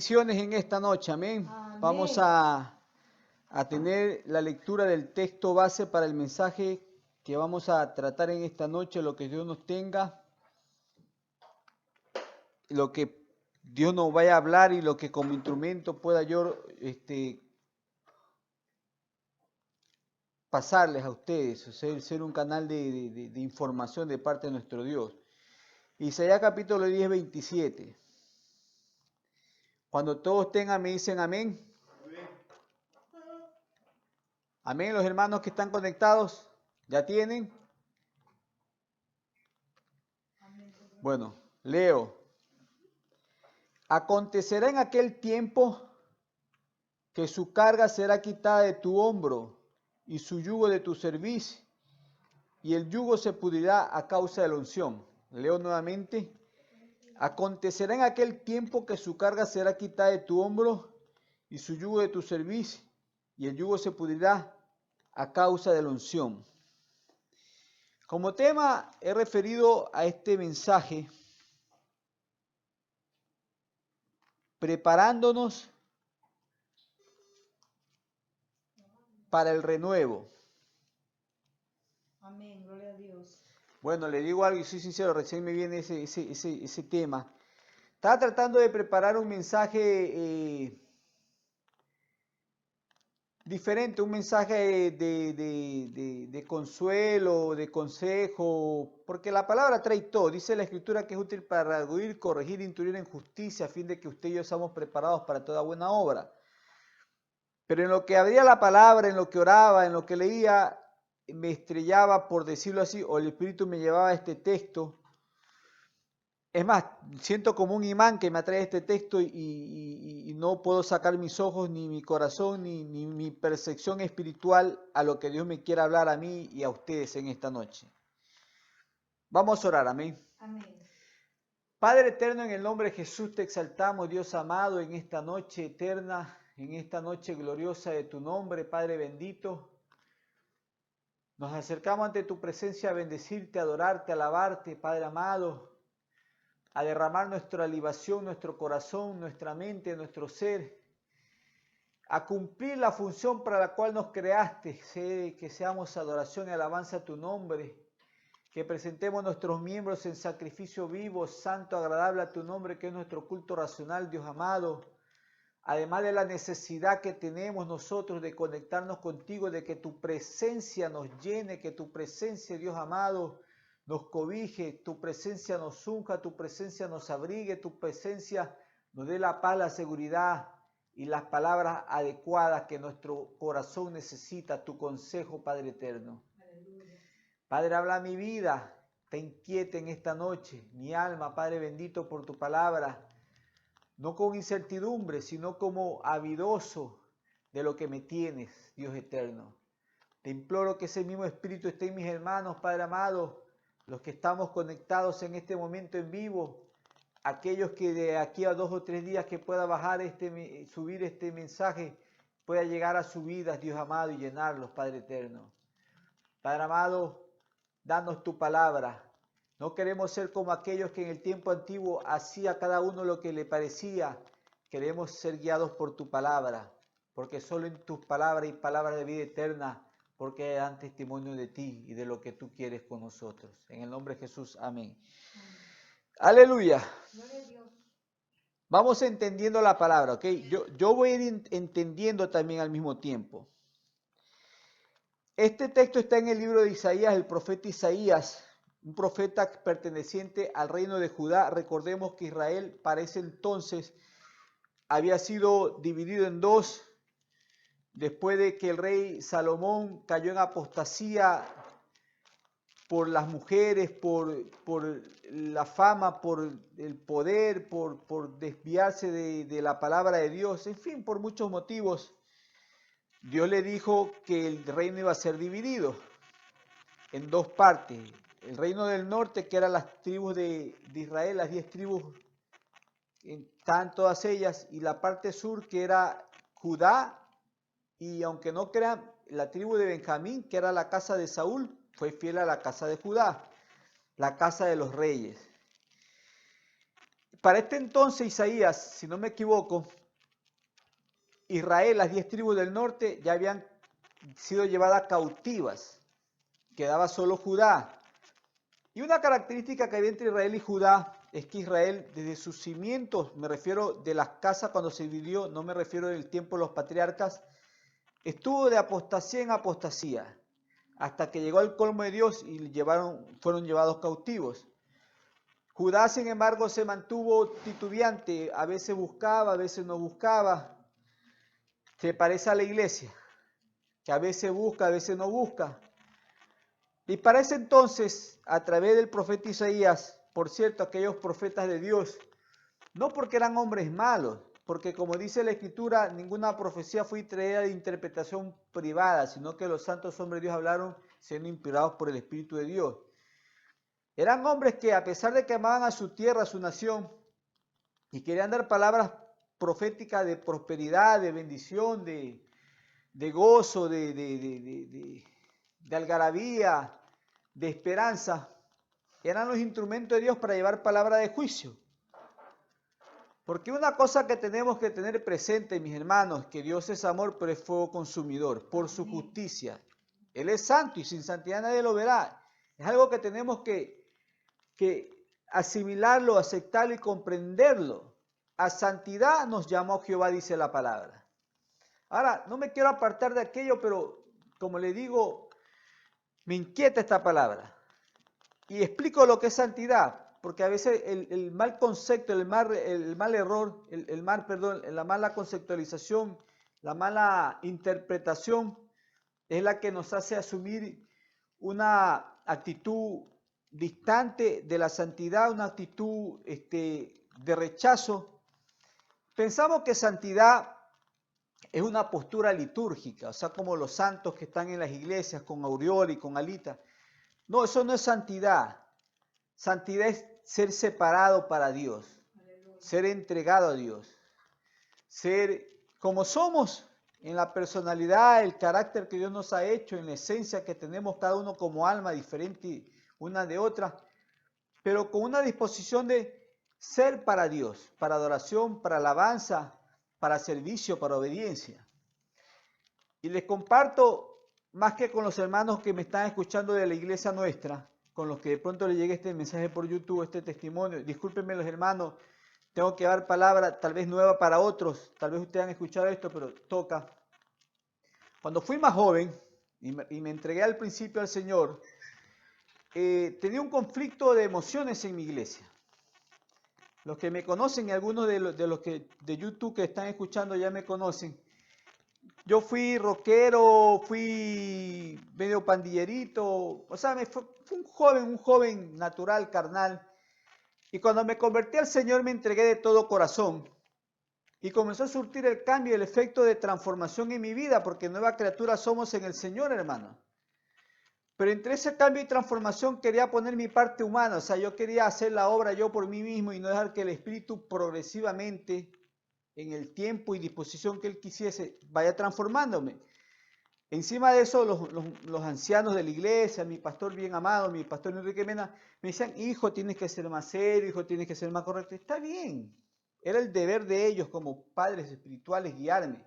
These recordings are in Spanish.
bendiciones en esta noche, amén. Amén. Vamos a tener la lectura del texto base para el mensaje que vamos a tratar en esta noche, lo que Dios nos tenga, lo que Dios nos vaya a hablar y lo que como instrumento pueda yo pasarles a ustedes, ser un canal de información de parte de nuestro Dios. Isaías capítulo 10, 27. Cuando todos tengan, me dicen amén. Amén, los hermanos que están conectados, ¿ya tienen? Bueno, leo. Acontecerá en aquel tiempo que su carga será quitada de tu hombro y su yugo de tu cerviz, y el yugo se pudrirá a causa de la unción. Leo nuevamente. Acontecerá en aquel tiempo que su carga será quitada de tu hombro y su yugo de tu cerviz, y el yugo se pudrirá a causa de la unción. Como tema he referido a este mensaje preparándonos para el renuevo. Amén, gloria a Dios. Bueno, le digo algo y soy sincero, recién me viene ese tema. Estaba tratando de preparar un mensaje diferente, un mensaje de consuelo, de consejo, porque la palabra trae todo. Dice la Escritura que es útil para redarguir, corregir, instruir en justicia, a fin de que usted y yo seamos preparados para toda buena obra. Pero en lo que abría la palabra, en lo que oraba, en lo que leía, me estrellaba, por decirlo así, o el Espíritu me llevaba a este texto. Es más, siento como un imán que me atrae este texto y no puedo sacar mis ojos, ni mi corazón, ni mi percepción espiritual a lo que Dios me quiera hablar a mí y a ustedes en esta noche. Vamos a orar, amén. Amén. Padre eterno, en el nombre de Jesús te exaltamos, Dios amado, en esta noche eterna, en esta noche gloriosa de tu nombre, Padre bendito. Nos acercamos ante tu presencia a bendecirte, a adorarte, a alabarte, Padre amado, a derramar nuestra libación, nuestro corazón, nuestra mente, nuestro ser, a cumplir la función para la cual nos creaste, que seamos adoración y alabanza a tu nombre, que presentemos nuestros miembros en sacrificio vivo, santo, agradable a tu nombre, que es nuestro culto racional, Dios amado. Además de la necesidad que tenemos nosotros de conectarnos contigo, de que tu presencia nos llene, que tu presencia, Dios amado, nos cobije, tu presencia nos unja, tu presencia nos abrigue, tu presencia nos dé la paz, la seguridad y las palabras adecuadas que nuestro corazón necesita, tu consejo, Padre eterno. Aleluya. Padre, habla mi vida, te inquiete en esta noche, mi alma, Padre bendito, por tu palabra, no con incertidumbre, sino como avidoso de lo que me tienes, Dios eterno. Te imploro que ese mismo espíritu esté en mis hermanos, Padre amado, los que estamos conectados en este momento en vivo, aquellos que de aquí a 2 o 3 días que pueda bajar subir este mensaje, pueda llegar a sus vidas, Dios amado, y llenarlos, Padre eterno. Padre amado, danos tu palabra. No queremos ser como aquellos que en el tiempo antiguo hacía cada uno lo que le parecía. Queremos ser guiados por tu palabra, porque solo en tus palabras hay palabras de vida eterna, porque dan testimonio de ti y de lo que tú quieres con nosotros. En el nombre de Jesús, amén. Amén. Aleluya. Gloria a Dios. Vamos entendiendo la palabra, ¿ok? Yo voy a ir entendiendo también al mismo tiempo. Este texto está en el libro de Isaías, el profeta Isaías, un profeta perteneciente al reino de Judá. Recordemos que Israel para ese entonces había sido dividido en dos, después de que el rey Salomón cayó en apostasía por las mujeres, por la fama, por el poder, por desviarse de la palabra de Dios, en fin, por muchos motivos. Dios le dijo que el reino iba a ser dividido en dos partes. El reino del norte, que eran las tribus de Israel, las 10 tribus, estaban todas ellas, y la parte sur, que era Judá, y aunque no crean, la tribu de Benjamín, que era la casa de Saúl, fue fiel a la casa de Judá, la casa de los reyes. para este entonces Isaías, si no me equivoco, Israel, las 10 tribus del norte ya habían sido llevadas cautivas. Quedaba solo Judá. Y una característica que había entre Israel y Judá es que Israel, desde sus cimientos, me refiero de las casas cuando se dividió, no me refiero del tiempo de los patriarcas, estuvo de apostasía en apostasía, hasta que llegó al colmo de Dios y fueron llevados cautivos. Judá, sin embargo, se mantuvo titubeante, a veces buscaba, a veces no buscaba. Se parece a la iglesia, que a veces busca, a veces no busca. Y para ese entonces, a través del profeta Isaías, por cierto, aquellos profetas de Dios, no porque eran hombres malos, porque como dice la Escritura, ninguna profecía fue traída de interpretación privada, sino que los santos hombres de Dios hablaron siendo inspirados por el Espíritu de Dios. Eran hombres que, a pesar de que amaban a su tierra, a su nación, y querían dar palabras proféticas de prosperidad, de bendición, de gozo, de algarabía, de esperanza, eran los instrumentos de Dios para llevar palabra de juicio. Porque una cosa que tenemos que tener presente, mis hermanos, que Dios es amor, pero es fuego consumidor, por su justicia. Él es santo y sin santidad nadie lo verá. Es algo que tenemos que asimilarlo, aceptarlo y comprenderlo. A santidad nos llamó Jehová, dice la palabra. Ahora, no me quiero apartar de aquello, pero como le digo, me inquieta esta palabra. Y explico lo que es santidad, porque a veces el mal concepto, la mala conceptualización, la mala interpretación es la que nos hace asumir una actitud distante de la santidad, una actitud de rechazo. Pensamos que santidad es una postura litúrgica, o sea, como los santos que están en las iglesias con aureola y con alita. No, eso no es santidad. Santidad es ser separado para Dios, ser entregado a Dios, ser como somos en la personalidad, el carácter que Dios nos ha hecho, en la esencia que tenemos cada uno como alma diferente una de otra, pero con una disposición de ser para Dios, para adoración, para alabanza, para servicio, para obediencia. Y les comparto, más que con los hermanos que me están escuchando de la iglesia nuestra, con los que de pronto les llegue este mensaje por YouTube, este testimonio, discúlpenme los hermanos, tengo que dar palabra tal vez nueva para otros, tal vez ustedes han escuchado esto, pero toca. Cuando fui más joven y me entregué al principio al Señor, tenía un conflicto de emociones en mi iglesia. Los que me conocen y algunos de los que de YouTube que están escuchando ya me conocen. Yo fui rockero, fui medio pandillerito, o sea, fue un joven natural, carnal. Y cuando me convertí al Señor me entregué de todo corazón. Y comenzó a surtir el cambio y el efecto de transformación en mi vida, porque nueva criatura somos en el Señor, hermano. Pero entre ese cambio y transformación quería poner mi parte humana, o sea, yo quería hacer la obra yo por mí mismo y no dejar que el Espíritu progresivamente, en el tiempo y disposición que Él quisiese, vaya transformándome. Encima de eso, los ancianos de la iglesia, mi pastor bien amado, mi pastor Enrique Mena, me decían, hijo, tienes que ser más serio, hijo, tienes que ser más correcto. Está bien, era el deber de ellos como padres espirituales guiarme.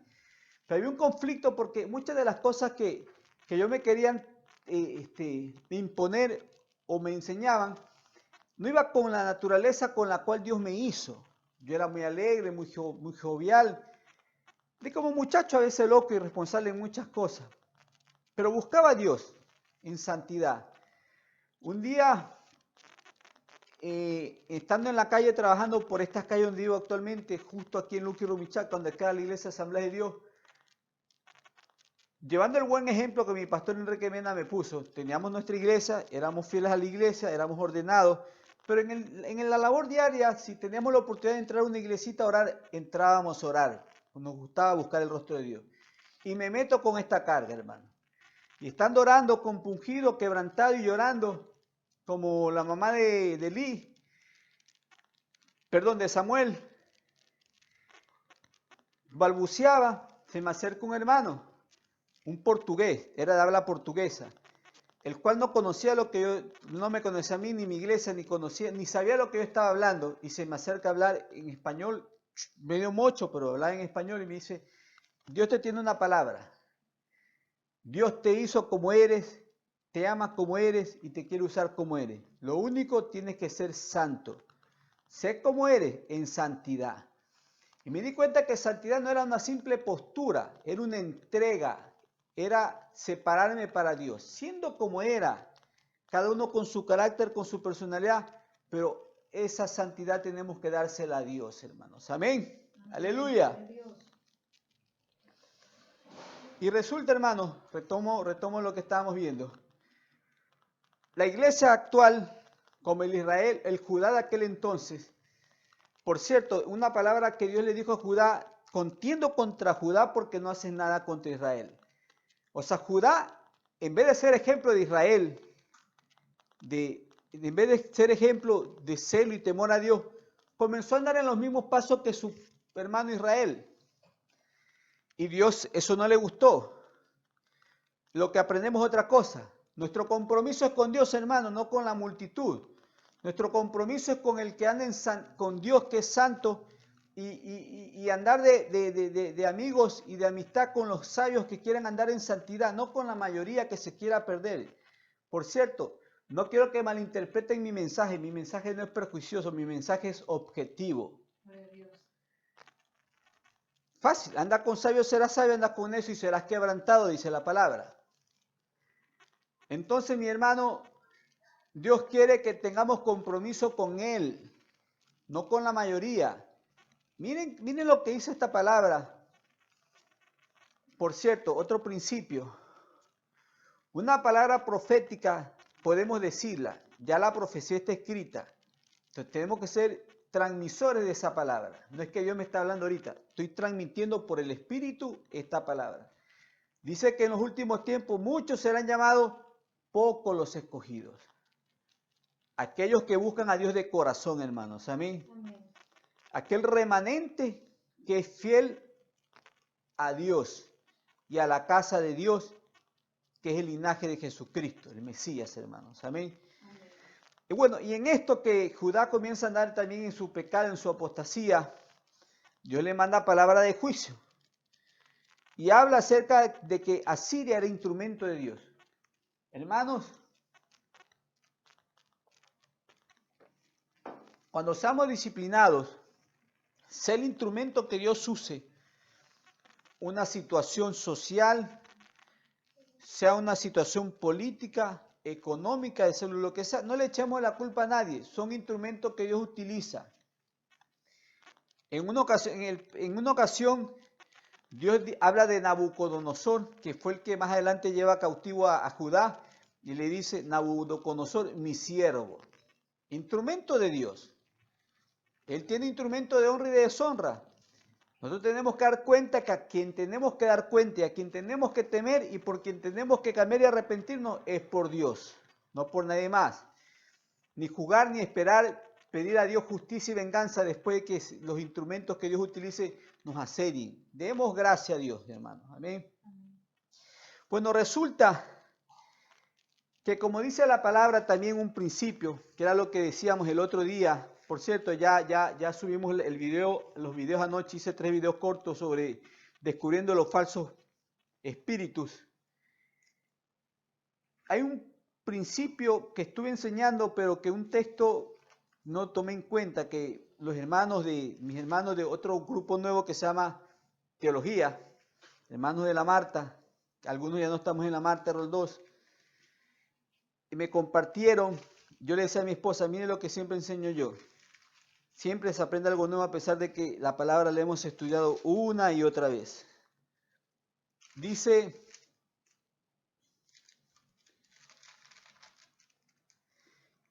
Pero había un conflicto porque muchas de las cosas que yo me querían imponer o me enseñaban, no iba con la naturaleza con la cual Dios me hizo. Yo era muy alegre, muy jovial, y como muchacho a veces loco y responsable en muchas cosas. Pero buscaba a Dios en santidad. Un día, estando en la calle trabajando por estas calles donde vivo actualmente, justo aquí en Luque Rumichaca, donde queda la iglesia Asamblea de Dios, llevando el buen ejemplo que mi pastor Enrique Mena me puso, teníamos nuestra iglesia, éramos fieles a la iglesia, éramos ordenados, pero en la labor diaria, si teníamos la oportunidad de entrar a una iglesita a orar, entrábamos a orar. Nos gustaba buscar el rostro de Dios. Y me meto con esta carga, hermano. Y estando orando, compungido, quebrantado y llorando, como la mamá de Samuel, balbuceaba, se me acerca un hermano, un portugués, era de habla portuguesa. el cual no conocía lo que yo, no me conocía a mí, ni mi iglesia, ni conocía, ni sabía lo que yo estaba hablando, y se me acerca a hablar en español, medio mocho, pero hablaba en español, y me dice, Dios te tiene una palabra. Dios te hizo como eres, te ama como eres y te quiere usar como eres. Lo único, tienes que ser santo. Sé como eres en santidad. Y me di cuenta que santidad no era una simple postura, era una entrega, era separarme para Dios. Siendo como era, cada uno con su carácter, con su personalidad, pero esa santidad tenemos que dársela a Dios, hermanos. Amén. Aleluya. Y resulta, hermanos, retomo lo que estábamos viendo. La iglesia actual, como el Israel, el Judá de aquel entonces, por cierto, una palabra que Dios le dijo a Judá, contiendo contra Judá porque no haces nada contra Israel. O sea, Judá, en vez de ser ejemplo de Israel, en vez de ser ejemplo de celo y temor a Dios, comenzó a andar en los mismos pasos que su hermano Israel. Y Dios eso no le gustó. Lo que aprendemos es otra cosa. Nuestro compromiso es con Dios, hermano, no con la multitud. Nuestro compromiso es con el que anda con Dios, que es santo, y andar de amigos y de amistad con los sabios que quieren andar en santidad, no con la mayoría que se quiera perder. Por cierto, no quiero que malinterpreten mi mensaje no es prejuicioso, mi mensaje es objetivo. Fácil, anda con sabios serás sabio, anda con eso y serás quebrantado, dice la palabra. Entonces, mi hermano, Dios quiere que tengamos compromiso con Él, no con la mayoría. Miren lo que dice esta palabra. Por cierto, otro principio. Una palabra profética, podemos decirla, ya la profecía está escrita. Entonces tenemos que ser transmisores de esa palabra. No es que Dios me está hablando ahorita, estoy transmitiendo por el Espíritu esta palabra. Dice que en los últimos tiempos muchos serán llamados, pocos los escogidos. Aquellos que buscan a Dios de corazón, hermanos. Amén. Aquel remanente que es fiel a Dios y a la casa de Dios, que es el linaje de Jesucristo, el Mesías, hermanos. Amén. Y bueno, y en esto que Judá comienza a andar también en su pecado, en su apostasía, Dios le manda palabra de juicio. Y habla acerca de que Asiria era instrumento de Dios. Hermanos, cuando seamos disciplinados, sea el instrumento que Dios use, una situación social, sea una situación política, económica, de salud, lo que sea, no le echemos la culpa a nadie, son instrumentos que Dios utiliza. En una ocasión Dios habla de Nabucodonosor, que fue el que más adelante lleva cautivo a Judá, y le dice, Nabucodonosor, mi siervo, instrumento de Dios. Él tiene instrumento de honra y de deshonra. Nosotros tenemos que dar cuenta que a quien tenemos que dar cuenta y a quien tenemos que temer y por quien tenemos que cambiar y arrepentirnos es por Dios, no por nadie más. Ni jugar ni esperar, pedir a Dios justicia y venganza después de que los instrumentos que Dios utilice nos asedien. Demos gracias a Dios, hermanos. Amén. Bueno, resulta que como dice la palabra también un principio, que era lo que decíamos el otro día. Por cierto, ya subimos los videos anoche, hice 3 videos cortos sobre descubriendo los falsos espíritus. Hay un principio que estuve enseñando, pero que un texto no tomé en cuenta, que mis hermanos de otro grupo nuevo que se llama Teología, hermanos de la Marta, algunos ya no estamos en la Marta, Rol 2, y me compartieron, yo le decía a mi esposa, mire lo que siempre enseño yo. Siempre se aprende algo nuevo a pesar de que la palabra la hemos estudiado una y otra vez. Dice,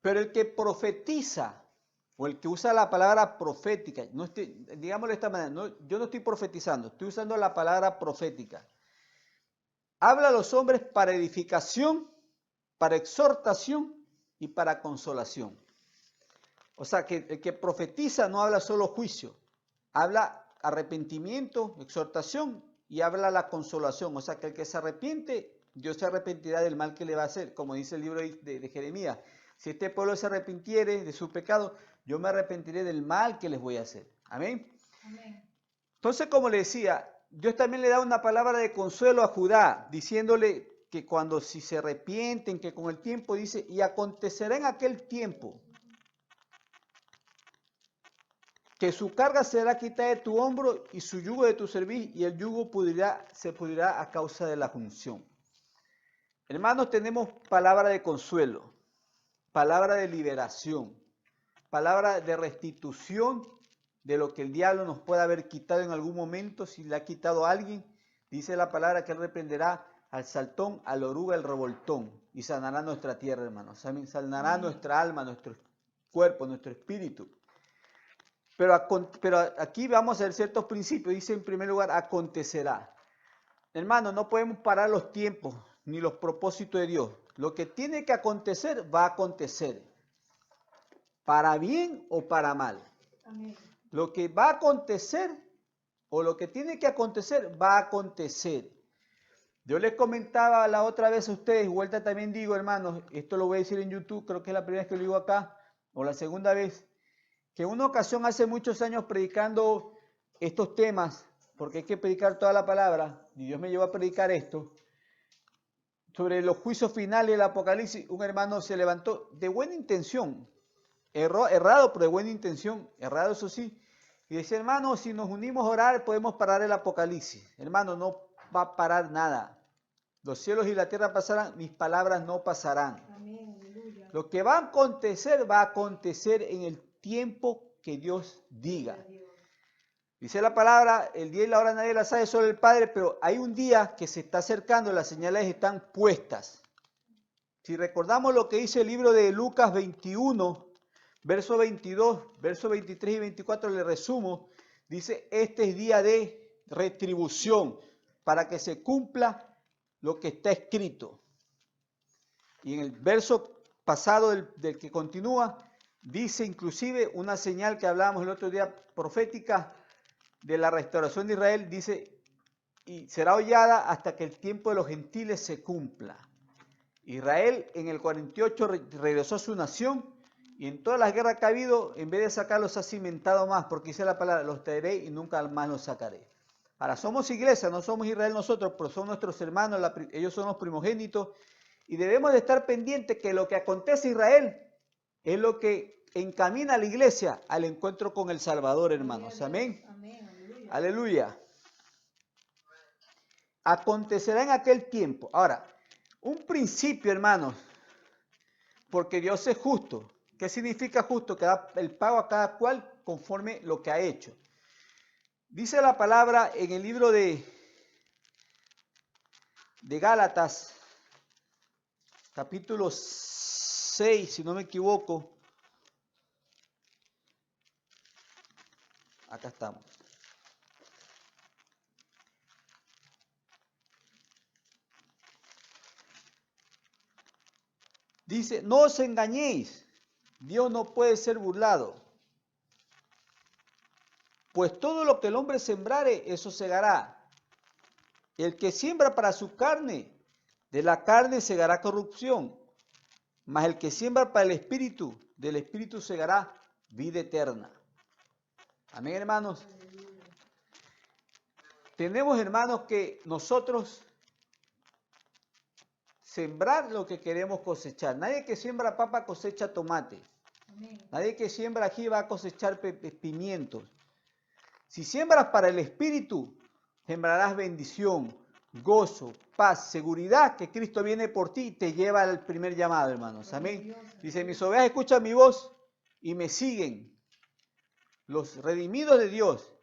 pero el que profetiza, o el que usa la palabra profética, digámoslo de esta manera, yo no estoy profetizando, estoy usando la palabra profética. Habla a los hombres para edificación, para exhortación y para consolación. O sea, que el que profetiza no habla solo juicio, habla arrepentimiento, exhortación y habla la consolación. O sea, que el que se arrepiente Dios se arrepentirá del mal que le va a hacer, como dice el libro de Jeremías. Si este pueblo se arrepintiere de su pecado, yo me arrepentiré del mal que les voy a hacer. Amén. Amén. Entonces, como le decía, Dios también le da una palabra de consuelo a Judá, diciéndole que cuando si se arrepienten, que con el tiempo dice, y acontecerá en aquel tiempo que su carga será quitada de tu hombro y su yugo de tu cerviz, y el yugo se pudrirá a causa de la unción. Hermanos, tenemos palabra de consuelo, palabra de liberación, palabra de restitución de lo que el diablo nos pueda haber quitado en algún momento. Si le ha quitado a alguien, dice la palabra que él reprenderá al saltón, al oruga, al revoltón, y sanará nuestra tierra, hermanos. Sanará nuestra alma, nuestro cuerpo, nuestro espíritu. Pero aquí vamos a ver ciertos principios. Dice en primer lugar, acontecerá. Hermano, no podemos parar los tiempos ni los propósitos de Dios. Lo que tiene que acontecer, va a acontecer. Para bien o para mal. Amén. Lo que va a acontecer o lo que tiene que acontecer, va a acontecer. Yo les comentaba la otra vez a ustedes, vuelta también digo, hermanos, esto lo voy a decir en YouTube, creo que es la primera vez que lo digo acá, o la segunda vez, que en una ocasión hace muchos años predicando estos temas, porque hay que predicar toda la palabra, y Dios me llevó a predicar esto, sobre los juicios finales del Apocalipsis, un hermano se levantó de buena intención, errado, pero de buena intención, errado eso sí, y decía, hermano, si nos unimos a orar, podemos parar el Apocalipsis. Hermano, no va a parar nada. Los cielos y la tierra pasarán, mis palabras no pasarán. Amén. Aleluya. Lo que va a acontecer en el tiempo que Dios diga. Gloria a Dios. Dice la palabra, el día y la hora nadie la sabe, solo el Padre, pero hay un día que se está acercando, las señales están puestas. Si recordamos lo que dice el libro de Lucas 21, verso 22, verso 23 y 24, le resumo, dice, este es día de retribución, para que se cumpla lo que está escrito. Y en el verso pasado del que continúa, dice inclusive una señal que hablábamos el otro día, profética, de la restauración de Israel, dice, y será hollada hasta que el tiempo de los gentiles se cumpla. Israel en el 48 regresó a su nación, y en todas las guerras que ha habido, en vez de sacarlos ha cimentado más, porque dice la palabra, los traeré y nunca más los sacaré. Ahora, somos iglesia, no somos Israel nosotros, pero son nuestros hermanos, ellos son los primogénitos, y debemos de estar pendientes que lo que acontece en Israel es lo que encamina a la iglesia al encuentro con el Salvador, hermanos. Amén. Amén. Aleluya. Aleluya. Acontecerá en aquel tiempo. Ahora, un principio, hermanos, porque Dios es justo. ¿Qué significa justo? Que da el pago a cada cual conforme lo que ha hecho. Dice la palabra en el libro de Gálatas, capítulo 6, si no me equivoco. Acá estamos. Dice, no os engañéis, Dios no puede ser burlado. Pues todo lo que el hombre sembrare, eso segará. El que siembra para su carne, de la carne segará corrupción. Mas el que siembra para el espíritu, del espíritu segará vida eterna. Amén, hermanos. Tenemos, hermanos, que nosotros sembrar lo que queremos cosechar. Nadie que siembra papa cosecha tomate. Amén. Nadie que siembra ají va a cosechar pimientos. Si siembras para el espíritu, sembrarás bendición, gozo, paz, seguridad, que Cristo viene por ti y te lleva al primer llamado, hermanos. Amén. Dice, mis ovejas escuchan mi voz y me siguen. Los redimidos de Dios,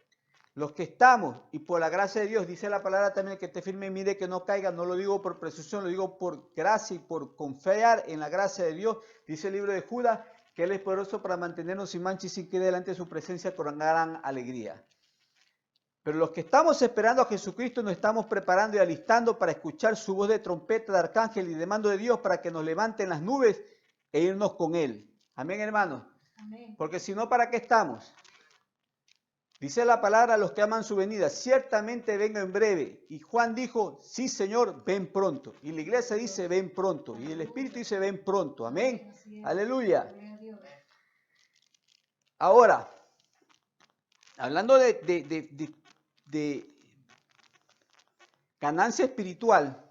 los que estamos, y por la gracia de Dios, dice la palabra también, que te firme, mire que no caiga, no lo digo por presunción, lo digo por gracia y por confiar en la gracia de Dios. Dice el libro de Judas, que Él es poderoso para mantenernos sin mancha y sin que delante de su presencia con gran alegría. Pero los que estamos esperando a Jesucristo nos estamos preparando y alistando para escuchar su voz de trompeta, de arcángel y de mando de Dios para que nos levanten las nubes e irnos con Él. Amén, hermanos. Amén. Porque si no, ¿para qué estamos? Dice la palabra a los que aman su venida, ciertamente vengo en breve. Y Juan dijo, sí Señor, ven pronto. Y la iglesia dice, ven pronto. Y el Espíritu dice, ven pronto. Amén. Así es. Aleluya. Gloria a Dios. Ahora, hablando de ganancia espiritual,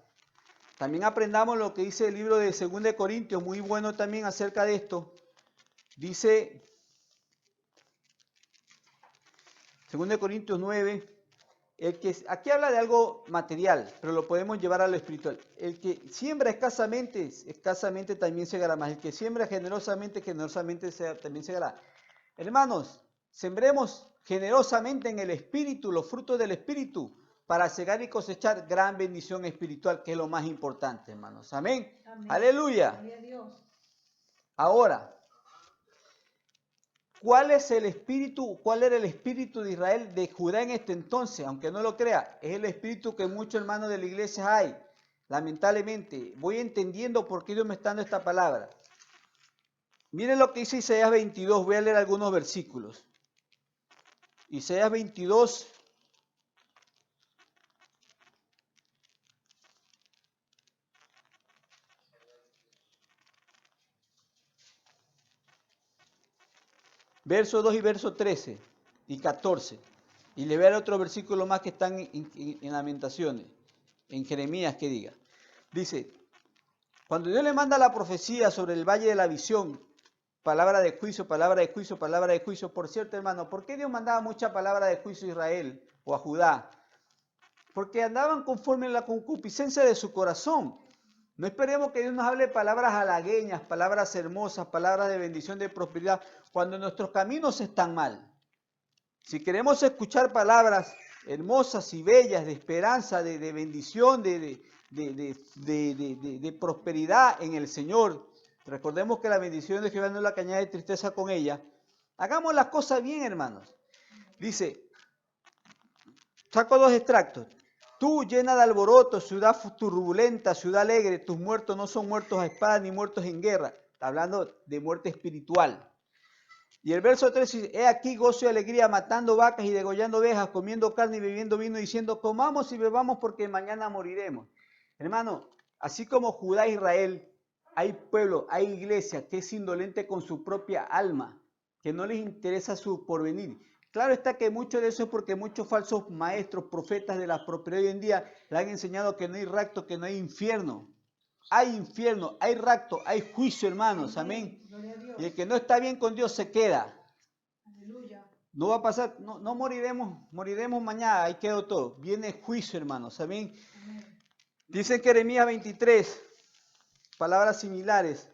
también aprendamos lo que dice el libro de 2 de Corintios, muy bueno también acerca de esto. Dice 2 de Corintios 9, aquí habla de algo material, pero lo podemos llevar a lo espiritual. El que siembra escasamente, escasamente también segará, más el que siembra generosamente, generosamente también segará. Hermanos, sembremos generosamente en el Espíritu, los frutos del Espíritu, para cegar y cosechar gran bendición espiritual, que es lo más importante, hermanos. Amén. Amén. Aleluya. Gloria a Dios. Ahora, ¿cuál es el espíritu? ¿Cuál era el espíritu de Israel, de Judá en este entonces? Aunque no lo crea, es el espíritu que muchos hermanos de la iglesia hay. Lamentablemente, voy entendiendo por qué Dios me está dando esta palabra. Miren lo que dice Isaías 22, voy a leer algunos versículos. Isaías 22. Verso 2 y verso 13 y 14. Y le voy a dar otro versículo más que están en Lamentaciones, en Jeremías que diga. Dice, cuando Dios le manda la profecía sobre el valle de la visión, palabra de juicio, palabra de juicio, palabra de juicio. Por cierto, hermano, ¿por qué Dios mandaba mucha palabra de juicio a Israel o a Judá? Porque andaban conforme a la concupiscencia de su corazón. No esperemos que Dios nos hable palabras halagueñas, palabras hermosas, palabras de bendición, de prosperidad, cuando nuestros caminos están mal. Si queremos escuchar palabras hermosas y bellas de esperanza, de bendición, de prosperidad en el Señor, recordemos que la bendición de Jehová no es la que añade tristeza con ella. Hagamos las cosas bien, hermanos. Dice, saco dos extractos. Tú, llena de alboroto, ciudad turbulenta, ciudad alegre, tus muertos no son muertos a espada ni muertos en guerra. Está hablando de muerte espiritual. Y el verso 3 dice, he aquí gozo y alegría, matando vacas y degollando ovejas, comiendo carne y bebiendo vino, diciendo, comamos y bebamos porque mañana moriremos. Hermano, así como Judá e Israel, hay pueblo, hay iglesia que es indolente con su propia alma, que no les interesa su porvenir. Claro está que mucho de eso es porque muchos falsos maestros, profetas de la prosperidad hoy en día le han enseñado que no hay rapto, que no hay infierno. Hay infierno, hay rapto, hay juicio, hermanos. Amén. Y el que no está bien con Dios se queda. Aleluya. No va a pasar, no moriremos mañana, ahí quedó todo. Viene juicio, hermanos. Amén. Amén. Dice en Jeremías 23, palabras similares.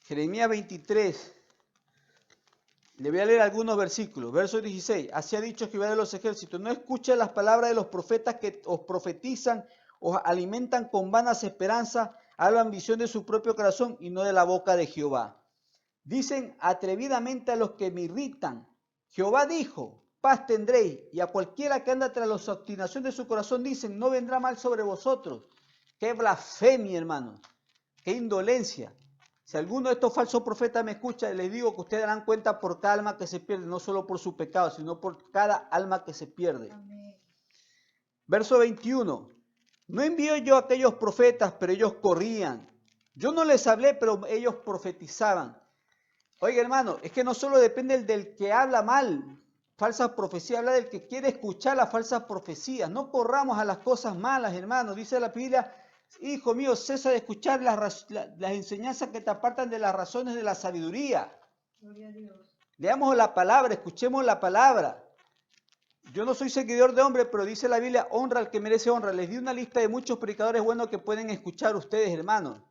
Jeremías 23, le voy a leer algunos versículos. Verso 16, así ha dicho Jehová de los ejércitos, no escuchen las palabras de los profetas que os profetizan, os alimentan con vanas esperanzas, hablan visión de su propio corazón y no de la boca de Jehová. Dicen atrevidamente a los que me irritan, Jehová dijo, paz tendréis, y a cualquiera que anda tras la obstinación de su corazón dicen, no vendrá mal sobre vosotros. Qué blasfemia, hermanos, qué indolencia. Si alguno de estos falsos profetas me escucha, les digo que ustedes darán cuenta por cada alma que se pierde, no solo por su pecado, sino por cada alma que se pierde. Amén. Verso 21. No envío yo a aquellos profetas, pero ellos corrían. Yo no les hablé, pero ellos profetizaban. Oiga, hermano, es que no solo depende del que habla mal, falsas profecías, habla del que quiere escuchar las falsas profecías. No corramos a las cosas malas, hermano. Dice la Biblia, hijo mío, cesa de escuchar las enseñanzas que te apartan de las razones de la sabiduría. Gloria a Dios. Leamos la palabra, escuchemos la palabra. Yo no soy seguidor de hombre, pero dice la Biblia, honra al que merece honra. Les di una lista de muchos predicadores buenos que pueden escuchar ustedes, hermanos.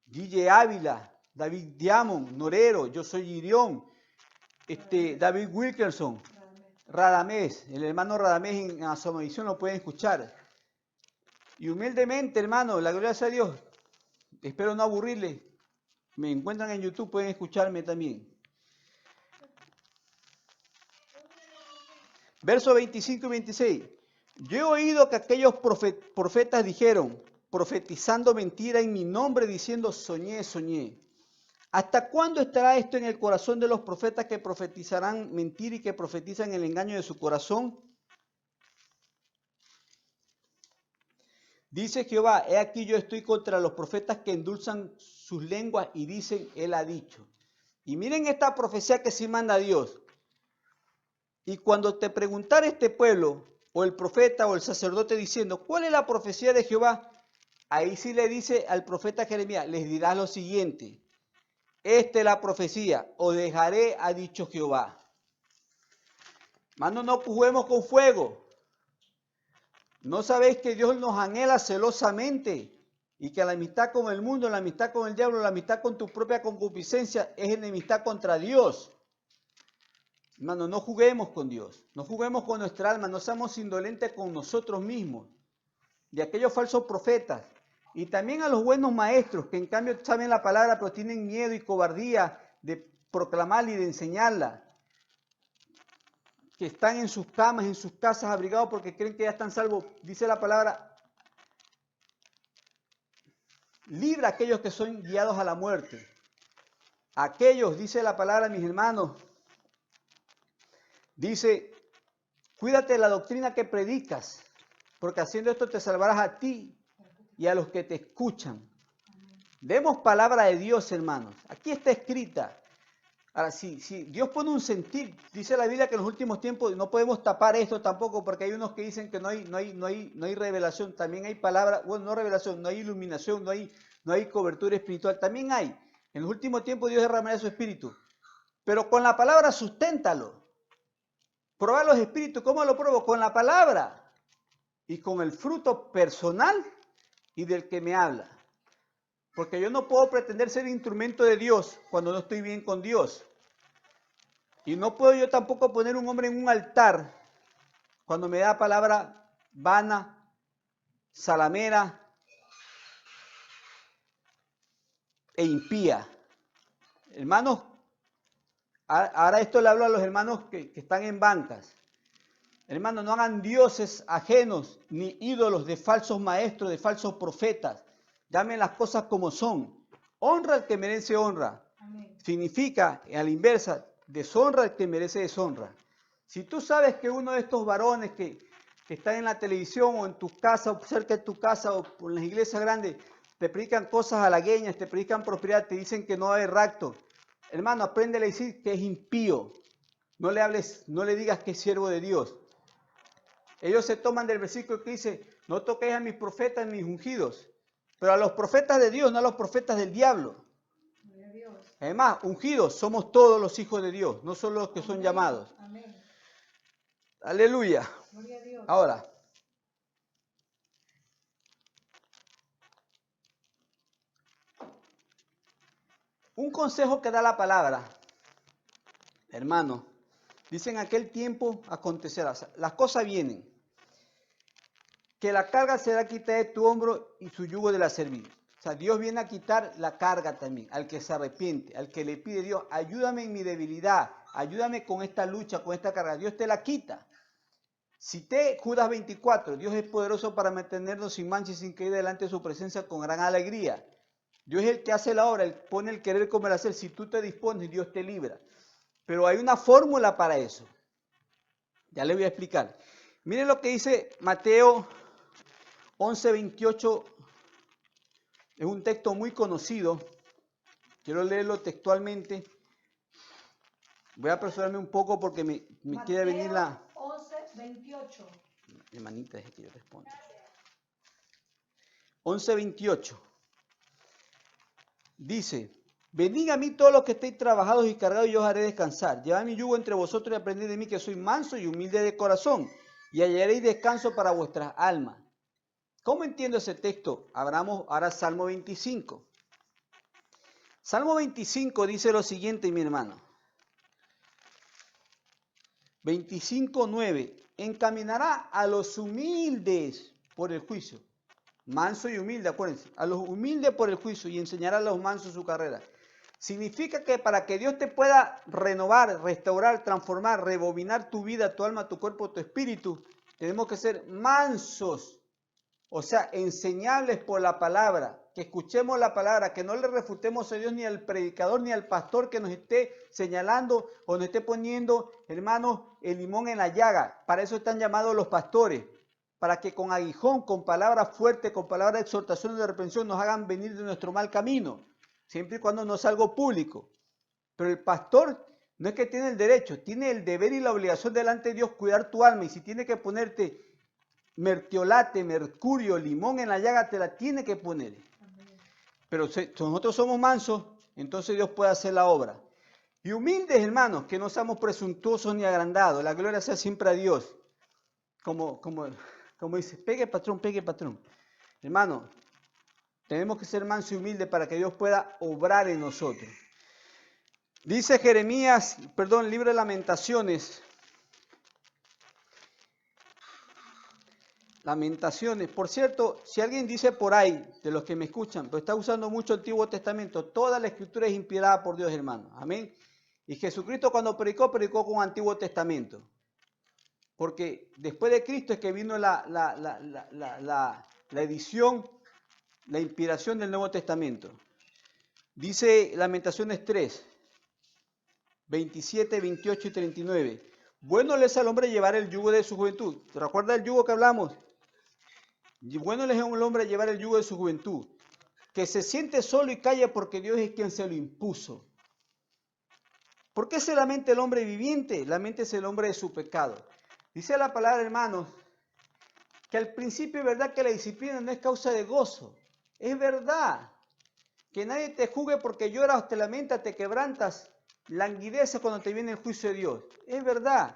Guille Ávila, David Diamond, Norero, yo soy Irión, David Wilkerson, Radamés, el hermano Radamés en Asomavisión lo pueden escuchar. Y humildemente, hermano, la gloria sea a Dios, espero no aburrirles, me encuentran en YouTube, pueden escucharme también. Versos 25 y 26. Yo he oído que aquellos profetas dijeron, profetizando mentira en mi nombre, diciendo, soñé, soñé. ¿Hasta cuándo estará esto en el corazón de los profetas que profetizarán mentira y que profetizan el engaño de su corazón? Dice Jehová, he aquí yo estoy contra los profetas que endulzan sus lenguas y dicen, él ha dicho. Y miren esta profecía que sí manda Dios. Y cuando te preguntara este pueblo, o el profeta o el sacerdote diciendo, ¿cuál es la profecía de Jehová? Ahí sí le dice al profeta Jeremías, les dirás lo siguiente. Esta es la profecía, os dejaré, ha dicho Jehová. Hermano, no juguemos con fuego. ¿No sabéis que Dios nos anhela celosamente? Y que la amistad con el mundo, la amistad con el diablo, la amistad con tu propia concupiscencia es enemistad contra Dios. Hermano, no juguemos con Dios, no juguemos con nuestra alma, no seamos indolentes con nosotros mismos. De aquellos falsos profetas. Y también a los buenos maestros que en cambio saben la palabra pero tienen miedo y cobardía de proclamarla y de enseñarla. Que están en sus camas, en sus casas abrigados porque creen que ya están salvos. Dice la palabra, libra a aquellos que son guiados a la muerte. Aquellos, dice la palabra, mis hermanos, dice, cuídate de la doctrina que predicas, porque haciendo esto te salvarás a ti y a los que te escuchan. Demos palabra de Dios, hermanos. Aquí está escrita. Ahora, si Dios pone un sentir, dice la Biblia que en los últimos tiempos no podemos tapar esto tampoco, porque hay unos que dicen que no hay revelación, también hay palabra, bueno, no revelación, no hay iluminación, no hay cobertura espiritual, también hay. En los últimos tiempos Dios derramará su espíritu, pero con la palabra susténtalo. Probar los espíritus, ¿cómo lo pruebo? Con la palabra y con el fruto personal y del que me habla. Porque yo no puedo pretender ser instrumento de Dios cuando no estoy bien con Dios. Y no puedo yo tampoco poner un hombre en un altar cuando me da palabra vana, salamera e impía. Hermanos, ahora esto le hablo a los hermanos que están en bancas. Hermanos, no hagan dioses ajenos ni ídolos de falsos maestros, de falsos profetas. Llamen las cosas como son. Honra al que merece honra. Amén. Significa, a la inversa, deshonra al que merece deshonra. Si tú sabes que uno de estos varones que están en la televisión o en tu casa o cerca de tu casa o en las iglesias grandes te predican cosas halagueñas, te predican prosperidad, te dicen que no va a haber rapto, hermano, aprende a decir que es impío. No le hables, no le digas que es siervo de Dios. Ellos se toman del versículo que dice, no toquéis a mis profetas ni mis ungidos, pero a los profetas de Dios, no a los profetas del diablo. Gloria a Dios. Además, ungidos somos todos los hijos de Dios, no solo los que son llamados. Amén. Aleluya. Gloria a Dios. Ahora, un consejo que da la palabra, hermano, dice en aquel tiempo acontecerá, las cosas vienen, que la carga será quitada de tu hombro y su yugo de la cerviz. O sea, Dios viene a quitar la carga también, al que se arrepiente, al que le pide Dios, ayúdame en mi debilidad, ayúdame con esta lucha, con esta carga. Dios te la quita. Cité Judas 24, Dios es poderoso para mantenernos sin mancha y sin caída delante de su presencia con gran alegría. Dios es el que hace la obra, Él pone el querer como el hacer. Si tú te dispones, Dios te libra. Pero hay una fórmula para eso. Ya le voy a explicar. Miren lo que dice Mateo 11:28. Es un texto muy conocido. Quiero leerlo textualmente. Voy a apresurarme un poco porque me quiere venir la... 11:28. Hermanita, deje que yo responda. 11:28. Dice, venid a mí todos los que estéis trabajados y cargados y yo os haré descansar. Llevad mi yugo entre vosotros y aprended de mí que soy manso y humilde de corazón y hallaréis descanso para vuestras almas. ¿Cómo entiendo ese texto? Abramos ahora Salmo 25. Salmo 25 dice lo siguiente, mi hermano. 25:9. Encaminará a los humildes por el juicio. Manso y humilde, acuérdense. A los humildes por el juicio y enseñará a los mansos su carrera. Significa que para que Dios te pueda renovar, restaurar, transformar, rebobinar tu vida, tu alma, tu cuerpo, tu espíritu, tenemos que ser mansos. O sea, enseñables por la palabra. que escuchemos la palabra, que no le refutemos a Dios ni al predicador ni al pastor que nos esté señalando o nos esté poniendo, hermanos, el limón en la llaga. Para eso están llamados los pastores, para que con aguijón, con palabras fuertes, con palabras de exhortación y de reprensión nos hagan venir de nuestro mal camino, siempre y cuando no es algo público. Pero el pastor no es que tiene el derecho, tiene el deber y la obligación delante de Dios cuidar tu alma, y si tiene que ponerte mertiolate, mercurio, limón en la llaga, te la tiene que poner. Pero si nosotros somos mansos, entonces Dios puede hacer la obra. Y humildes, hermanos, que no seamos presuntuosos ni agrandados, la gloria sea siempre a Dios. Como dice, pegue patrón, pegue patrón. Hermano, tenemos que ser mansos y humildes para que Dios pueda obrar en nosotros. Dice libro de Lamentaciones. Lamentaciones. Por cierto, si alguien dice por ahí, de los que me escuchan, pero está usando mucho el Antiguo Testamento, toda la Escritura es inspirada por Dios, hermano. Amén. Y Jesucristo cuando predicó con Antiguo Testamento. Porque después de Cristo es que vino la edición, la inspiración del Nuevo Testamento. Dice Lamentaciones 3. 27, 28 y 39. Bueno le es al hombre llevar el yugo de su juventud. ¿Te recuerdas el yugo que hablamos? Bueno le es al hombre llevar el yugo de su juventud. Que se siente solo y calla porque Dios es quien se lo impuso. ¿Por qué se lamenta el hombre viviente? Laméntese el hombre de su pecado. Dice la palabra, hermanos, que al principio es verdad que la disciplina no es causa de gozo. Es verdad. Que nadie te juzgue porque lloras, te lamentas, te quebrantas. Languidece cuando te viene el juicio de Dios. Es verdad.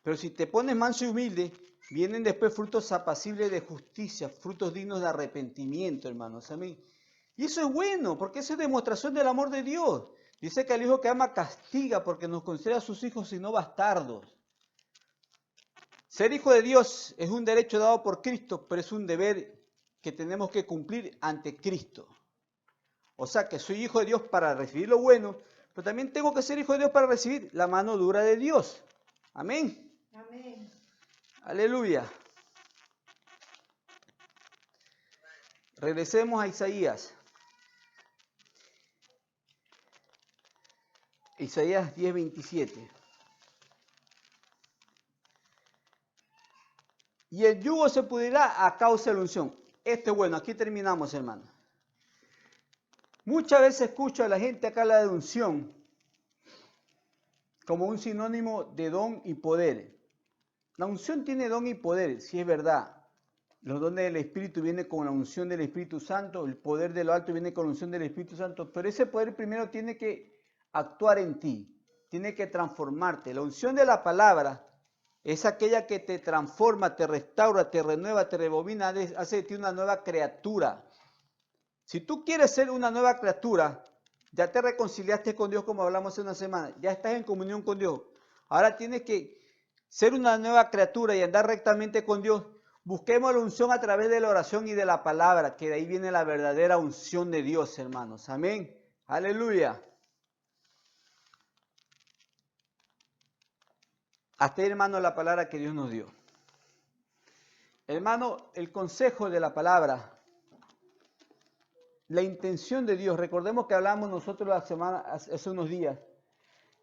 Pero si te pones manso y humilde, vienen después frutos apacibles de justicia, frutos dignos de arrepentimiento, hermanos. Amén. Y eso es bueno, porque eso es demostración del amor de Dios. Dice que al hijo que ama castiga porque nos considera a sus hijos y no bastardos. Ser hijo de Dios es un derecho dado por Cristo, pero es un deber que tenemos que cumplir ante Cristo. O sea que soy hijo de Dios para recibir lo bueno, pero también tengo que ser hijo de Dios para recibir la mano dura de Dios. Amén. Amén. Aleluya. Regresemos a Isaías. Isaías 10, 27. Y el yugo se pudrirá a causa de la unción. Esto es bueno, aquí terminamos, hermano. Muchas veces escucho a la gente que habla de unción como un sinónimo de don y poder. La unción tiene don y poder, si es verdad. Los dones del Espíritu vienen con la unción del Espíritu Santo, el poder de lo alto viene con la unción del Espíritu Santo, pero ese poder primero tiene que actuar en ti, tiene que transformarte. La unción de la palabra es aquella que te transforma, te restaura, te renueva, te rebobina, hace de ti una nueva criatura. Si tú quieres ser una nueva criatura, ya te reconciliaste con Dios como hablamos hace una semana, ya estás en comunión con Dios. Ahora tienes que ser una nueva criatura y andar rectamente con Dios. Busquemos la unción a través de la oración y de la palabra, que de ahí viene la verdadera unción de Dios, hermanos. Amén. Aleluya. Hasta ahí, hermano, la palabra que Dios nos dio. Hermano, el consejo de la palabra, la intención de Dios. Recordemos que hablamos nosotros la semana, hace unos días,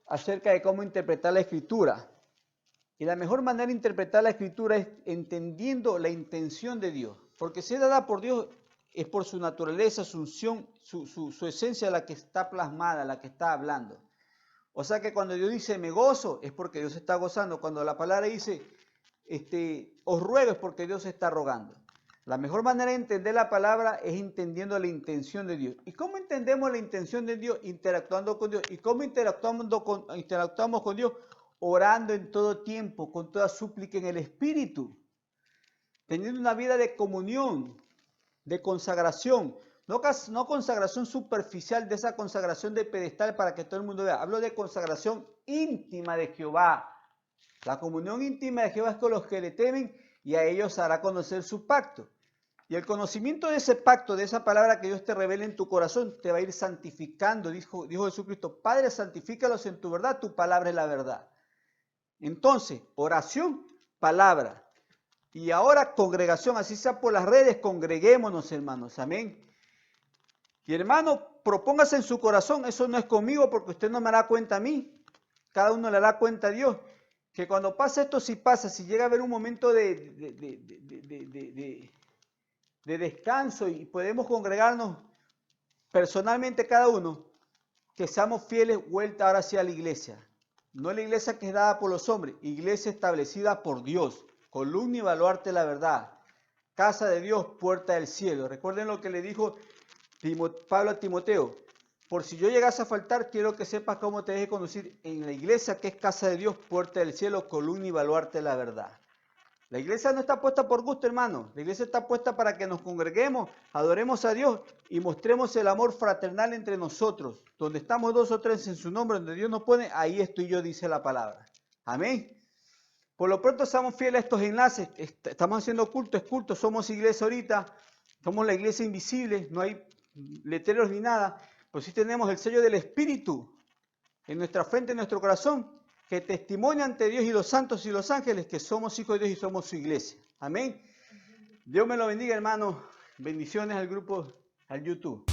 acerca de cómo interpretar la Escritura. Y la mejor manera de interpretar la Escritura es entendiendo la intención de Dios. Porque si es dada por Dios, es por su naturaleza, su unción, su esencia la que está plasmada, la que está hablando. O sea que cuando Dios dice me gozo, es porque Dios está gozando. Cuando la palabra dice os ruego, es porque Dios está rogando. La mejor manera de entender la palabra es entendiendo la intención de Dios. ¿Y cómo entendemos la intención de Dios? Interactuando con Dios. ¿Y cómo interactuamos con Dios? Orando en todo tiempo, con toda súplica en el Espíritu. Teniendo una vida de comunión, de consagración. No consagración superficial, de esa consagración de pedestal para que todo el mundo vea. Hablo de consagración íntima de Jehová. La comunión íntima de Jehová es con los que le temen y a ellos hará conocer su pacto. Y el conocimiento de ese pacto, de esa palabra que Dios te revela en tu corazón, te va a ir santificando. Dijo Jesucristo, Padre, santifícalos en tu verdad, tu palabra es la verdad. Entonces, oración, palabra. Y ahora congregación, así sea por las redes, congreguémonos, hermanos. Amén. Y hermano, propóngase en su corazón, eso no es conmigo porque usted no me hará cuenta a mí. Cada uno le hará cuenta a Dios. Que cuando pase esto, si pasa, si llega a haber un momento de descanso y podemos congregarnos personalmente cada uno, que seamos fieles, vuelta ahora sí a la iglesia. No la iglesia que es dada por los hombres, iglesia establecida por Dios, columna y baluarte de la verdad, casa de Dios, puerta del cielo. Recuerden lo que le dijo Pablo a Timoteo: por si yo llegase a faltar, quiero que sepas cómo te deje conducir en la iglesia que es casa de Dios, puerta del cielo, columna y baluarte de la verdad. La iglesia no está puesta por gusto, hermano. La iglesia está puesta para que nos congreguemos, adoremos a Dios y mostremos el amor fraternal entre nosotros. Donde estamos 2 o 3 en su nombre, donde Dios nos pone, ahí estoy yo, dice la palabra. Amén. Por lo pronto, seamos fieles a estos enlaces. Estamos haciendo culto, es culto. Somos iglesia ahorita. Somos la iglesia invisible. No hay letreros ni nada. Pero sí tenemos el sello del Espíritu en nuestra frente, en nuestro corazón, que testimonia ante Dios y los santos y los ángeles que somos hijos de Dios y somos su iglesia. Amén. Dios me lo bendiga, hermano. Bendiciones al grupo, al YouTube.